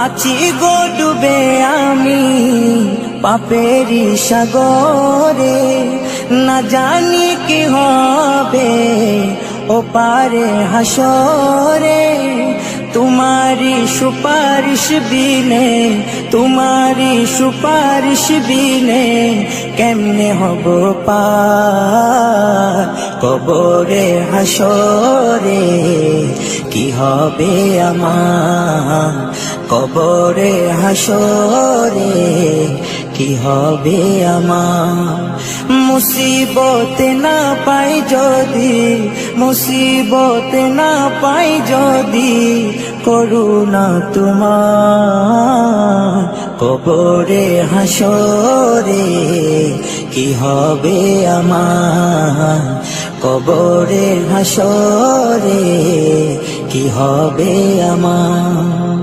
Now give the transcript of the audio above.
আছি গো ডুবে আমি পাপেরি সাগরে, না জানি কি হবে ও পারে হাসরে। তোমারি সুপারিশ বিনে, তোমারি সুপারিশ বিনে কেমনে হব পার কবরে হাসরে। কি হবে আমার কবরে হাসরে, কি হবে আমার। মুসিবত না পাই যদি, মুসিবত না পাই যদি করুণা তোমার কবরে হাসরে। কি হবে আমার কবরে হাসরে, কি হবে আমার।